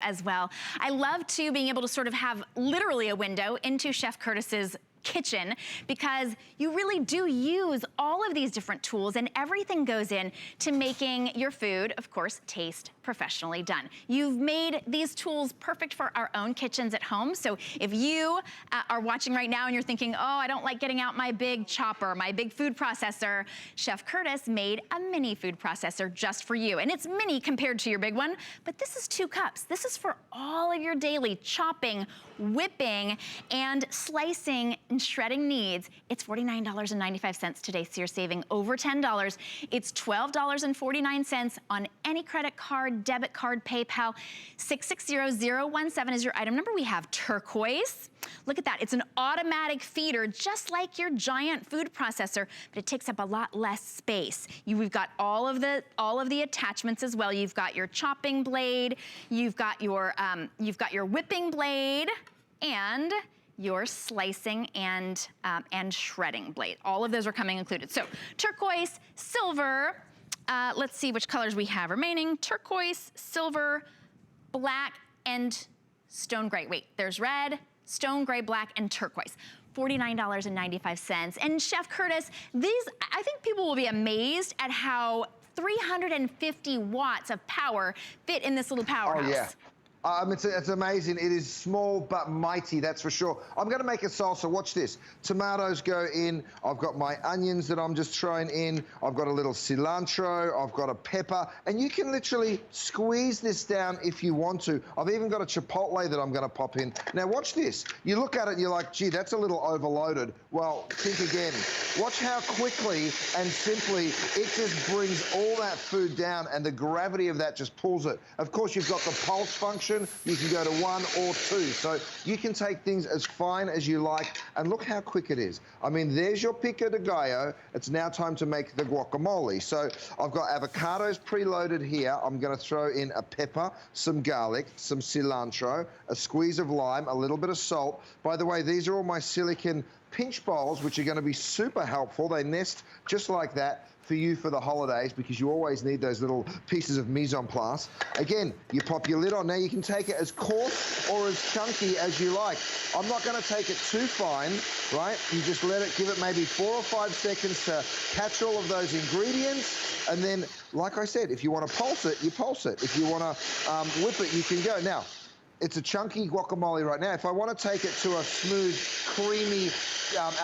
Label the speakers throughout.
Speaker 1: as well. I love too being able to sort of have literally a window into Chef Curtis's kitchen, because you really do use all of these different tools, and everything goes in to making your food, of course, taste professionally done. You've made these tools perfect for our own kitchens at home. So if you are watching right now and you're thinking, oh, I don't like getting out my big chopper, my big food processor, Chef Curtis made a mini food processor just for you. And it's mini compared to your big one, but this is 2 cups. This is for all of your daily chopping, whipping, and slicing and shredding needs. It's $49.95 today, so you're saving over $10. It's $12.49 on any credit card, debit card, PayPal. 660017 is your item number. We have turquoise. Look at that, it's an automatic feeder, just like your giant food processor, but it takes up a lot less space. We've got all of the attachments as well. You've got your chopping blade, you've got your whipping blade, and your slicing and shredding blade. All of those are coming included. So turquoise, silver, let's see which colors we have remaining. Turquoise, silver, black, and stone gray. Wait, there's red, stone gray, black, and turquoise. $49.95. And Chef Curtis, I think people will be amazed at how 350 watts of power fit in this little powerhouse.
Speaker 2: Oh, yeah. It's amazing. It is small but mighty, that's for sure. I'm going to make a salsa. Watch this. Tomatoes go in. I've got my onions that I'm just throwing in. I've got a little cilantro. I've got a pepper. And you can literally squeeze this down if you want to. I've even got a chipotle that I'm going to pop in. Now, watch this. You look at it and you're like, gee, that's a little overloaded. Well, think again. Watch how quickly and simply it just brings all that food down, and the gravity of that just pulls it. Of course, you've got the pulse function. You can go to 1 or 2. So you can take things as fine as you like, and look how quick it is. I mean, there's your pico de gallo. It's now time to make the guacamole. So I've got avocados preloaded here. I'm going to throw in a pepper, some garlic, some cilantro, a squeeze of lime, a little bit of salt. By the way, these are all my silicone pinch bowls, which are going to be super helpful. They nest just like that for you for the holidays, because you always need those little pieces of mise en place. Again, you pop your lid on. Now you can take it as coarse or as chunky as you like. I'm not going to take it too fine, right? You just let it, give it maybe 4 or 5 seconds to catch all of those ingredients. And then, like I said, if you want to pulse it, you pulse it. If you want to whip it, you can go. Now, it's a chunky guacamole right now. If I want to take it to a smooth, creamy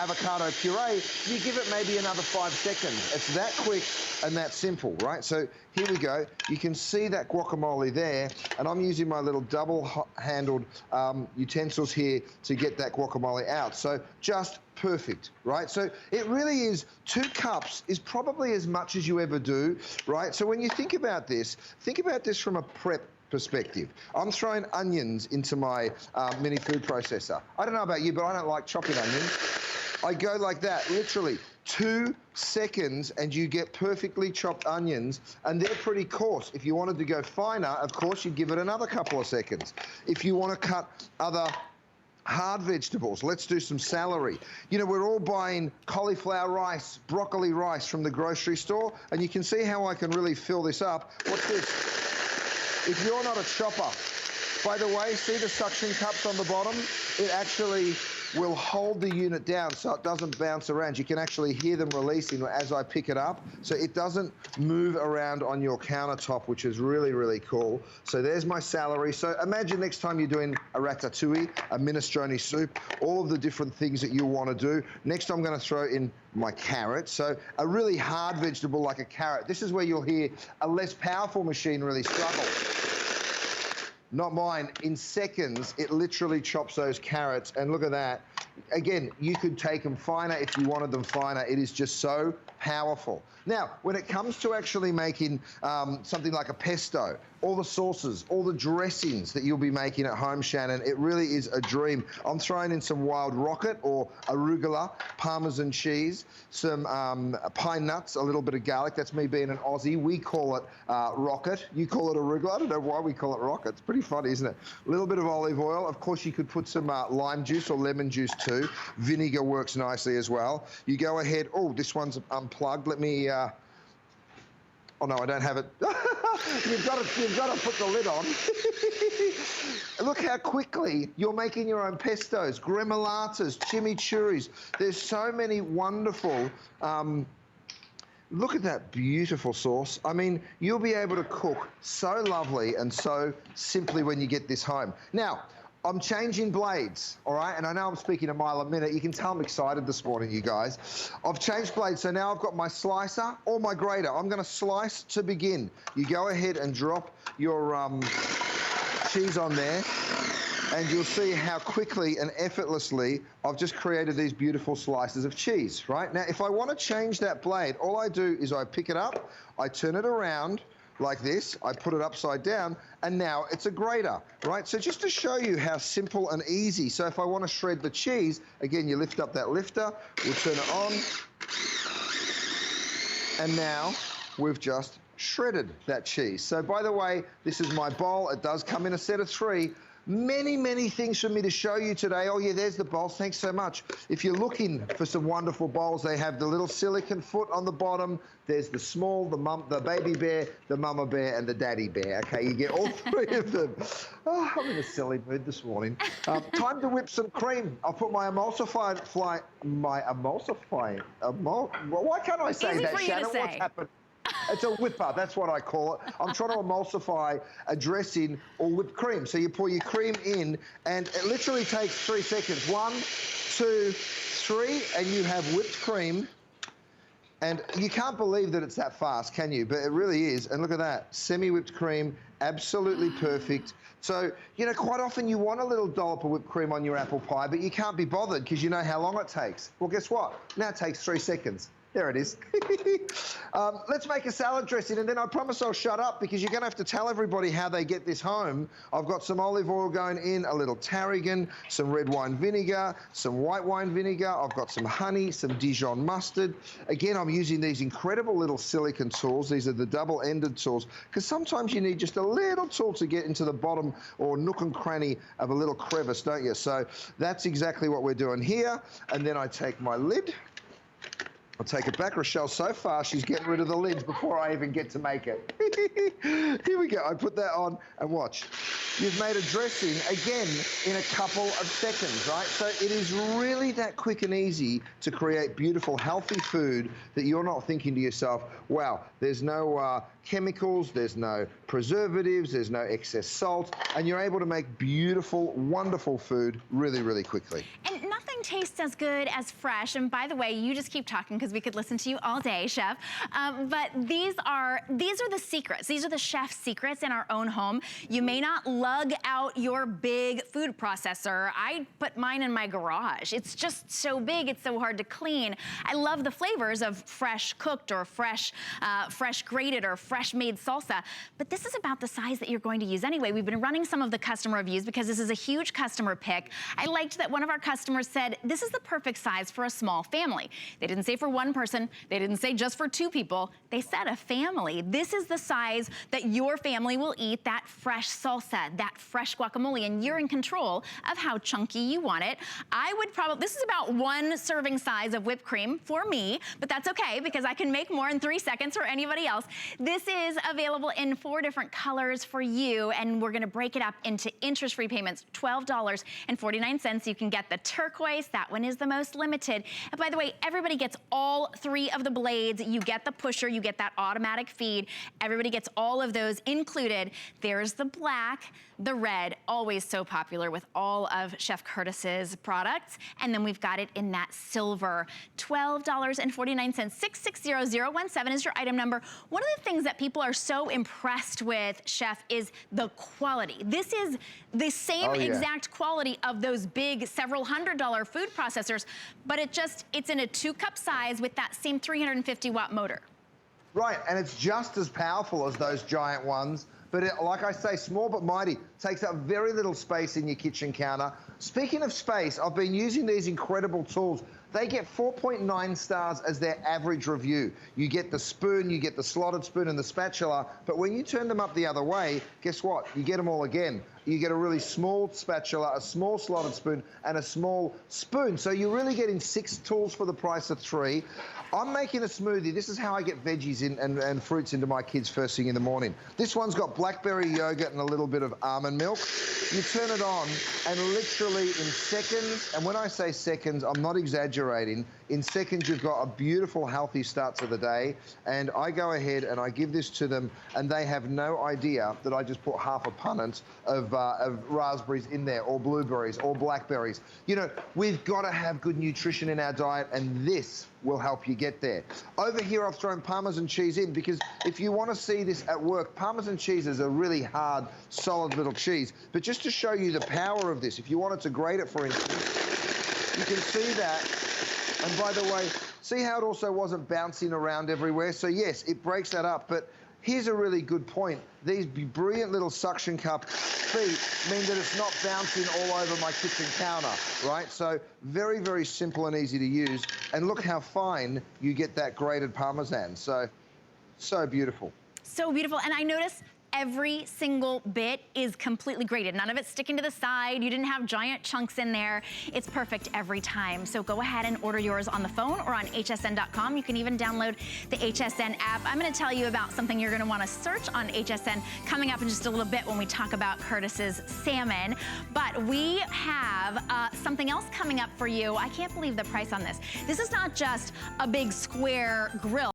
Speaker 2: avocado puree, you give it maybe another 5 seconds. It's that quick and that simple, right? So here we go. You can see that guacamole there, and I'm using my little double-handled utensils here to get that guacamole out. So just perfect, right? So it really is, 2 cups is probably as much as you ever do, right? So when you think about this from a prep perspective. I'm throwing onions into my mini food processor. I don't know about you, but I don't like chopping onions. I go like that, literally 2 seconds, and you get perfectly chopped onions, and they're pretty coarse. If you wanted to go finer, of course, you give it another couple of seconds. If you want to cut other hard vegetables, let's do some celery. You know, we're all buying cauliflower rice, broccoli rice from the grocery store, and you can see how I can really fill this up. What's this? If you're not a chopper, by the way, see the suction cups on the bottom? It actually will hold the unit down so it doesn't bounce around. You can actually hear them releasing as I pick it up, so it doesn't move around on your countertop, which is really, really cool. So there's my celery. So imagine next time you're doing a ratatouille, a minestrone soup, all of the different things that you want to do. Next, I'm going to throw in my carrot. So a really hard vegetable like a carrot. This is where you'll hear a less powerful machine really struggle. Not mine. In seconds, it literally chops those carrots. And look at that. Again, you could take them finer if you wanted them finer. It is just so powerful. Now, when it comes to actually making something like a pesto, all the sauces, all the dressings that you'll be making at home, Shannon, it really is a dream. I'm throwing in some wild rocket or arugula, Parmesan cheese, some pine nuts, a little bit of garlic. That's me being an Aussie. We call it rocket. You call it arugula. I don't know why we call it rocket. It's pretty funny, isn't it? A little bit of olive oil. Of course, you could put some lime juice or lemon juice too. Vinegar works nicely as well. You go ahead. Oh, this one's unplugged. Let me... oh, no, I don't have it. You've got to put the lid on. look how quickly you're making your own pestos, gremolatas, chimichurris. There's so many wonderful, look at that beautiful sauce. I mean, you'll be able to cook so lovely and so simply when you get this home. Now, I'm changing blades, all right? And I know I'm speaking a mile a minute. You can tell I'm excited this morning, you guys. I've changed blades, so now I've got my slicer or my grater. I'm gonna slice to begin. You go ahead and drop your cheese on there, and you'll see how quickly and effortlessly I've just created these beautiful slices of cheese, right? Now, if I want to change that blade, all I do is I pick it up, I turn it around like this, I put it upside down, and now it's a grater, right? So just to show you how simple and easy. So if I want to shred the cheese, again, you lift up that lifter, we'll turn it on, and now we've just shredded that cheese. So by the way, this is my bowl. It does come in a set of 3. Many, many things for me to show you today. Oh yeah, there's the bowls. Thanks so much. If you're looking for some wonderful bowls, they have the little silicone foot on the bottom. There's the small, the baby bear, the mama bear, and the daddy bear. Okay, you get all 3 of them. Oh, I'm in a silly mood this morning. Time to whip some cream. I'll put my why can't I say
Speaker 1: Easy
Speaker 2: that,
Speaker 1: for you
Speaker 2: Shannon?
Speaker 1: to say.
Speaker 2: What's happened? It's a whipper, that's what I call it. I'm trying to emulsify a dressing or whipped cream. So you pour your cream in, and it literally takes 3 seconds. 1, 2, 3, and you have whipped cream. And you can't believe that it's that fast, can you? But it really is. And look at that, semi-whipped cream, absolutely perfect. So, you know, quite often you want a little dollop of whipped cream on your apple pie, but you can't be bothered because you know how long it takes. Well, guess what? Now it takes 3 seconds. There it is. Let's make a salad dressing, and then I promise I'll shut up because you're going to have to tell everybody how they get this home. I've got some olive oil going in, a little tarragon, some red wine vinegar, some white wine vinegar. I've got some honey, some Dijon mustard. Again, I'm using these incredible little silicone tools. These are the double-ended tools because sometimes you need just a little tool to get into the bottom or nook and cranny of a little crevice, don't you? So that's exactly what we're doing here. And then I take my lid. I'll take it back. Rochelle's so fast, she's getting rid of the lids before I even get to make it. Here we go. I put that on and watch. You've made a dressing, again, in a couple of seconds, right? So it is really that quick and easy to create beautiful, healthy food that you're not thinking to yourself, wow, there's no chemicals, there's no preservatives, there's no excess salt, and you're able to make beautiful, wonderful food really, really quickly.
Speaker 1: And nothing tastes as good as fresh. And by the way, you just keep talking because we could listen to you all day, Chef. But these are the secrets. These are the chef's secrets in our own home. You may not lug out your big food processor. I put mine in my garage. It's just so big, it's so hard to clean. I love the flavors of fresh cooked or fresh grated or fresh made salsa, but this is about the size that you're going to use anyway. We've been running some of the customer reviews because this is a huge customer pick. I liked that one of our customers said, this is the perfect size for a small family. They didn't say for 1 person, they didn't say just for 2 people, they said a family. This is the size that your family will eat that fresh salsa, that fresh guacamole, and you're in control of how chunky you want it. I would probably, this is about 1 serving size of whipped cream for me, but that's okay because I can make more in 3 seconds for anybody else. This is available in 4 different colors for you, and we're gonna break it up into interest-free payments, $12.49. You can get the turquoise, that one is the most limited. And by the way, everybody gets all 3 of the blades. You get the pusher, you get that automatic feed. Everybody gets all of those included. There's the black, the red, always so popular with all of Chef Curtis's products. And then we've got it in that silver, $12.49. 660017 is your item number. One of the things that people are so impressed with, Chef, is the quality. This is the same exact quality of those big several $100 food processors, but it's in a 2-cup size with that same 350-watt motor.
Speaker 2: Right, and it's just as powerful as those giant ones, but like I say, small but mighty, takes up very little space in your kitchen counter. Speaking of space, I've been using these incredible tools. They get 4.9 stars as their average review. You get the spoon, you get the slotted spoon and the spatula, but when you turn them up the other way, guess what? You get them all again. You get a really small spatula, a small slotted spoon, and a small spoon. So you're really getting 6 tools for the price of 3. I'm making a smoothie. This is how I get veggies in and fruits into my kids first thing in the morning. This one's got blackberry yogurt and a little bit of almond almond milk. You turn it on, and literally in seconds, and when I say seconds, I'm not exaggerating, in seconds you've got a beautiful, healthy start to the day. And I go ahead and I give this to them, and they have no idea that I just put half a punnet of raspberries in there, or blueberries, or blackberries. You know, we've got to have good nutrition in our diet, and this will help you get there. Over here, I've thrown Parmesan cheese in, because if you want to see this at work, Parmesan cheese is a really hard, solid little cheese. But just to show you the power of this, if you wanted to grate it, for instance, you can see that. And by the way, see how it also wasn't bouncing around everywhere? So yes, it breaks that up, but here's a really good point. These brilliant little suction cup feet mean that it's not bouncing all over my kitchen counter, right? So very, very simple and easy to use. And look how fine you get that grated Parmesan. So beautiful.
Speaker 1: So beautiful. And I notice every single bit is completely grated. None of it's sticking to the side. You didn't have giant chunks in there. It's perfect every time. So go ahead and order yours on the phone or on hsn.com. You can even download the HSN app. I'm gonna tell you about something you're gonna wanna search on HSN coming up in just a little bit when we talk about Curtis's salmon. But we have something else coming up for you. I can't believe the price on this. This is not just a big square grill.